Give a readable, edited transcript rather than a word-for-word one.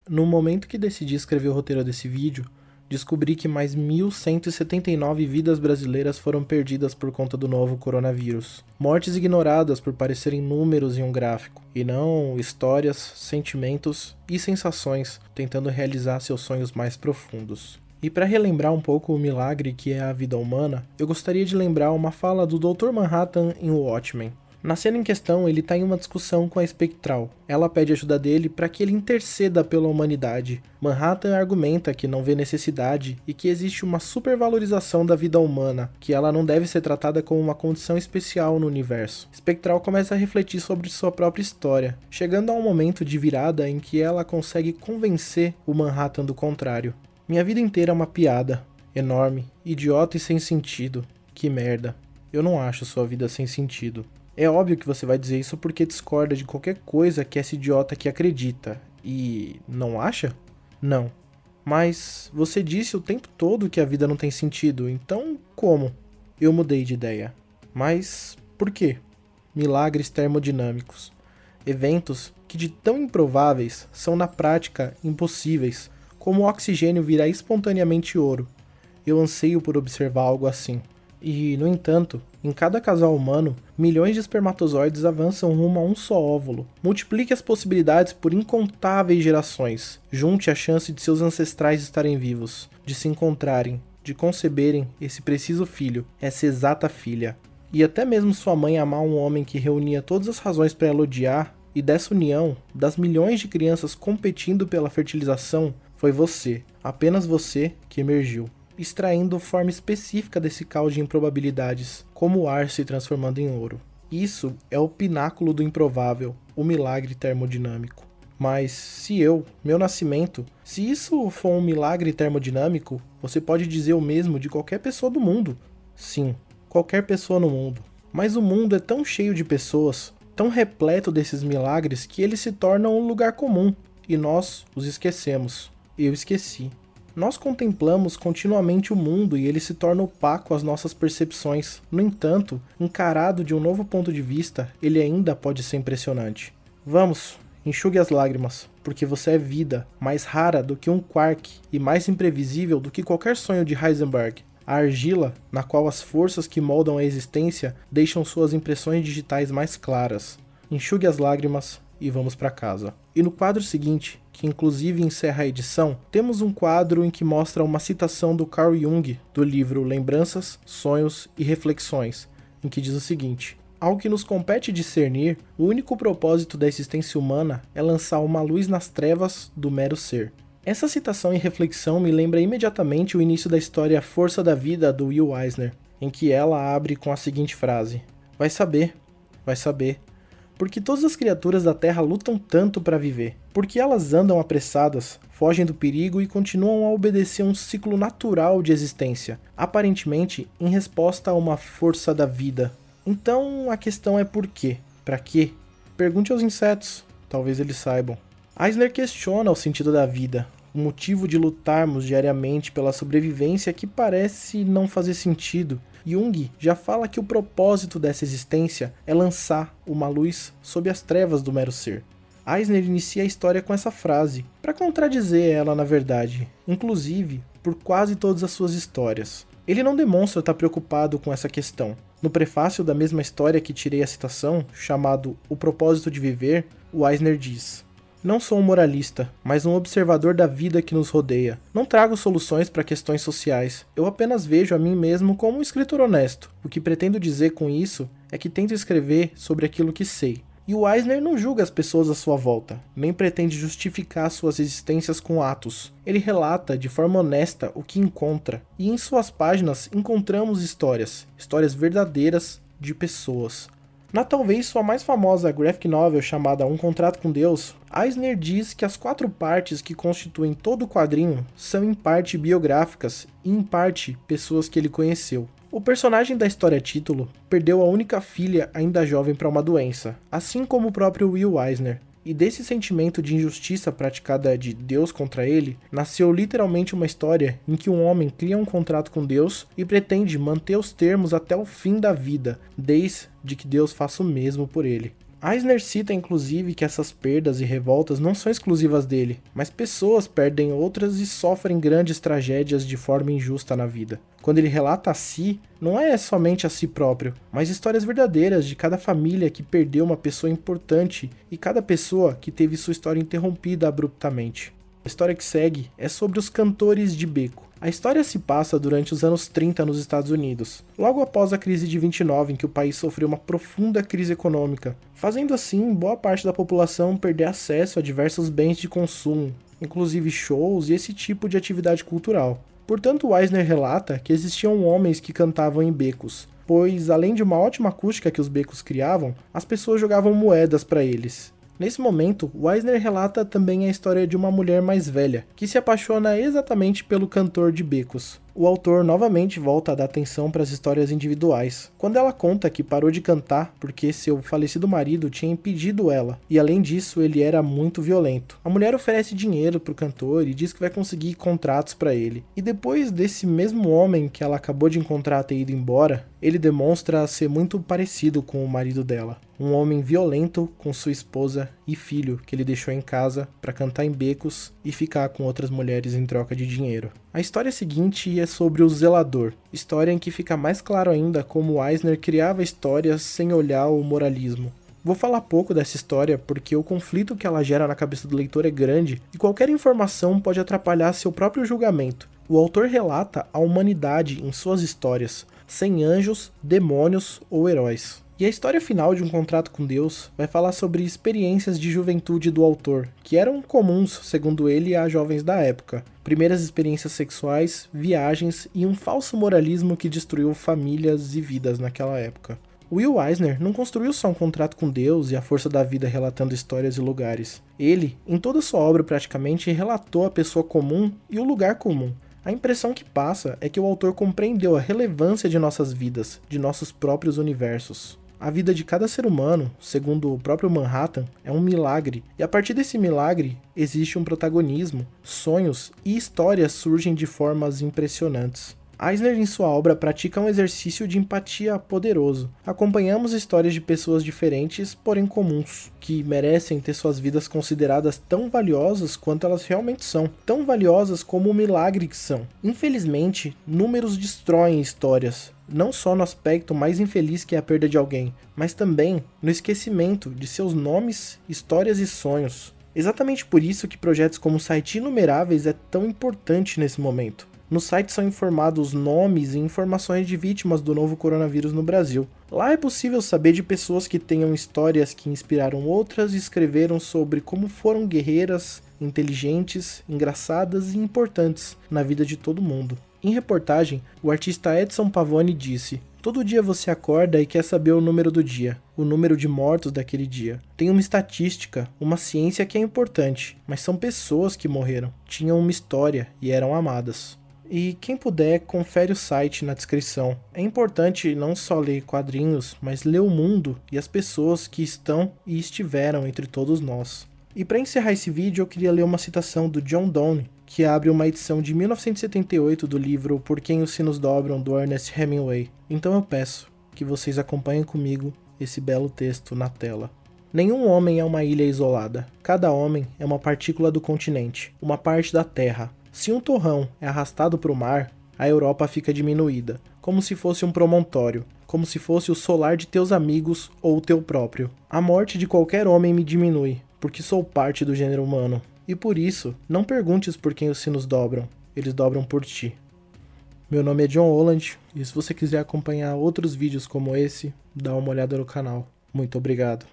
No momento que decidi escrever o roteiro desse vídeo, descobri que mais 1.179 vidas brasileiras foram perdidas por conta do novo coronavírus. Mortes ignoradas por parecerem números em um gráfico, e não histórias, sentimentos e sensações tentando realizar seus sonhos mais profundos. E para relembrar um pouco o milagre que é a vida humana, eu gostaria de lembrar uma fala do Dr. Manhattan em Watchmen. Na cena em questão, ele está em uma discussão com a Espectral. Ela pede ajuda dele para que ele interceda pela humanidade. Manhattan argumenta que não vê necessidade e que existe uma supervalorização da vida humana, que ela não deve ser tratada como uma condição especial no universo. Espectral começa a refletir sobre sua própria história, chegando a um momento de virada em que ela consegue convencer o Manhattan do contrário. Minha vida inteira é uma piada, enorme, idiota e sem sentido. Que merda. Eu não acho sua vida sem sentido. É óbvio que você vai dizer isso porque discorda de qualquer coisa que esse idiota aqui acredita. E não acha? Não. Mas você disse o tempo todo que a vida não tem sentido, então como? Eu mudei de ideia. Mas por quê? Milagres termodinâmicos. Eventos que de tão improváveis são na prática impossíveis, como o oxigênio virar espontaneamente ouro. Eu anseio por observar algo assim. E, no entanto, em cada casal humano, milhões de espermatozoides avançam rumo a um só óvulo. Multiplique as possibilidades por incontáveis gerações. Junte a chance de seus ancestrais estarem vivos, de se encontrarem, de conceberem esse preciso filho, essa exata filha. E até mesmo sua mãe amar um homem que reunia todas as razões para ela odiar, e dessa união, das milhões de crianças competindo pela fertilização, foi você, apenas você, que emergiu, extraindo forma específica desse caos de improbabilidades, como o ar se transformando em ouro. Isso é o pináculo do improvável, o milagre termodinâmico. Mas se meu nascimento, se isso for um milagre termodinâmico, você pode dizer o mesmo de qualquer pessoa do mundo. Sim, qualquer pessoa no mundo. Mas o mundo é tão cheio de pessoas, tão repleto desses milagres, que eles se tornam um lugar comum, e nós os esquecemos. Eu esqueci. Nós contemplamos continuamente o mundo e ele se torna opaco às nossas percepções. No entanto, encarado de um novo ponto de vista, ele ainda pode ser impressionante. Vamos, enxugue as lágrimas, porque você é vida, mais rara do que um quark e mais imprevisível do que qualquer sonho de Heisenberg. A argila, na qual as forças que moldam a existência deixam suas impressões digitais mais claras. Enxugue as lágrimas e vamos para casa. E no quadro seguinte, que inclusive encerra a edição, temos um quadro em que mostra uma citação do Carl Jung do livro Lembranças, Sonhos e Reflexões, em que diz o seguinte: ao que nos compete discernir, o único propósito da existência humana é lançar uma luz nas trevas do mero ser. Essa citação e reflexão me lembra imediatamente o início da história Força da Vida do Will Eisner, em que ela abre com a seguinte frase: vai saber, porque todas as criaturas da Terra lutam tanto para viver, porque elas andam apressadas, fogem do perigo e continuam a obedecer um ciclo natural de existência, aparentemente em resposta a uma força da vida. Então a questão é por quê? Para quê? Pergunte aos insetos, talvez eles saibam. Eisner questiona o sentido da vida, o motivo de lutarmos diariamente pela sobrevivência que parece não fazer sentido. Jung já fala que o propósito dessa existência é lançar uma luz sob as trevas do mero ser. Eisner inicia a história com essa frase, para contradizer ela na verdade, inclusive por quase todas as suas histórias. Ele não demonstra estar preocupado com essa questão. No prefácio da mesma história que tirei a citação, chamado O Propósito de Viver, o Eisner diz: não sou um moralista, mas um observador da vida que nos rodeia. Não trago soluções para questões sociais. Eu apenas vejo a mim mesmo como um escritor honesto. O que pretendo dizer com isso é que tento escrever sobre aquilo que sei. E o Eisner não julga as pessoas à sua volta, nem pretende justificar suas existências com atos. Ele relata de forma honesta o que encontra, e em suas páginas encontramos histórias verdadeiras de pessoas. Na talvez sua mais famosa graphic novel chamada Um Contrato com Deus, Eisner diz que as 4 partes que constituem todo o quadrinho são em parte biográficas e em parte pessoas que ele conheceu. O personagem da história título perdeu a única filha ainda jovem para uma doença, assim como o próprio Will Eisner. E desse sentimento de injustiça praticada de Deus contra ele, nasceu literalmente uma história em que um homem cria um contrato com Deus e pretende manter os termos até o fim da vida, desde que Deus faça o mesmo por ele. Eisner cita inclusive que essas perdas e revoltas não são exclusivas dele, mas pessoas perdem outras e sofrem grandes tragédias de forma injusta na vida. Quando ele relata a si, não é somente a si próprio, mas histórias verdadeiras de cada família que perdeu uma pessoa importante e cada pessoa que teve sua história interrompida abruptamente. A história que segue é sobre os cantores de beco. A história se passa durante os anos 30 nos Estados Unidos, logo após a crise de 29, em que o país sofreu uma profunda crise econômica, fazendo assim boa parte da população perder acesso a diversos bens de consumo, inclusive shows e esse tipo de atividade cultural. Portanto, Eisner relata que existiam homens que cantavam em becos, pois além de uma ótima acústica que os becos criavam, as pessoas jogavam moedas para eles. Nesse momento, Eisner relata também a história de uma mulher mais velha, que se apaixona exatamente pelo cantor de becos. O autor novamente volta a dar atenção para as histórias individuais, quando ela conta que parou de cantar porque seu falecido marido tinha impedido ela, e além disso ele era muito violento. A mulher oferece dinheiro para o cantor e diz que vai conseguir contratos para ele, e depois desse mesmo homem que ela acabou de encontrar ter ido embora, ele demonstra ser muito parecido com o marido dela. Um homem violento com sua esposa e filho que ele deixou em casa para cantar em becos e ficar com outras mulheres em troca de dinheiro. A história seguinte é sobre o zelador, história em que fica mais claro ainda como Eisner criava histórias sem olhar o moralismo. Vou falar pouco dessa história porque o conflito que ela gera na cabeça do leitor é grande e qualquer informação pode atrapalhar seu próprio julgamento. O autor relata a humanidade em suas histórias, sem anjos, demônios ou heróis. E a história final de Um Contrato com Deus vai falar sobre experiências de juventude do autor, que eram comuns, segundo ele, a jovens da época. Primeiras experiências sexuais, viagens e um falso moralismo que destruiu famílias e vidas naquela época. Will Eisner não construiu só Um Contrato com Deus e A Força da Vida relatando histórias e lugares. Ele, em toda sua obra praticamente, relatou a pessoa comum e o lugar comum. A impressão que passa é que o autor compreendeu a relevância de nossas vidas, de nossos próprios universos. A vida de cada ser humano, segundo o próprio Manhattan, é um milagre, e a partir desse milagre existe um protagonismo, sonhos e histórias surgem de formas impressionantes. Eisner em sua obra pratica um exercício de empatia poderoso. Acompanhamos histórias de pessoas diferentes, porém comuns, que merecem ter suas vidas consideradas tão valiosas quanto elas realmente são, tão valiosas como o milagre que são. Infelizmente, números destroem histórias, não só no aspecto mais infeliz que é a perda de alguém, mas também no esquecimento de seus nomes, histórias e sonhos. Exatamente por isso que projetos como o site Inumeráveis é tão importante nesse momento. No site são informados nomes e informações de vítimas do novo coronavírus no Brasil. Lá é possível saber de pessoas que tenham histórias que inspiraram outras e escreveram sobre como foram guerreiras, inteligentes, engraçadas e importantes na vida de todo mundo. Em reportagem, o artista Edson Pavone disse: "Todo dia você acorda e quer saber o número do dia, o número de mortos daquele dia. Tem uma estatística, uma ciência que é importante, mas são pessoas que morreram, tinham uma história e eram amadas." E quem puder, confere o site na descrição. É importante não só ler quadrinhos, mas ler o mundo e as pessoas que estão e estiveram entre todos nós. E para encerrar esse vídeo, eu queria ler uma citação do John Donne, que abre uma edição de 1978 do livro Por Quem os Sinos Dobram, do Ernest Hemingway. Então eu peço que vocês acompanhem comigo esse belo texto na tela. Nenhum homem é uma ilha isolada. Cada homem é uma partícula do continente, uma parte da Terra. Se um torrão é arrastado para o mar, a Europa fica diminuída, como se fosse um promontório, como se fosse o solar de teus amigos ou o teu próprio. A morte de qualquer homem me diminui, porque sou parte do gênero humano. E por isso, não perguntes por quem os sinos dobram, eles dobram por ti. Meu nome é John Holland, e se você quiser acompanhar outros vídeos como esse, dá uma olhada no canal. Muito obrigado.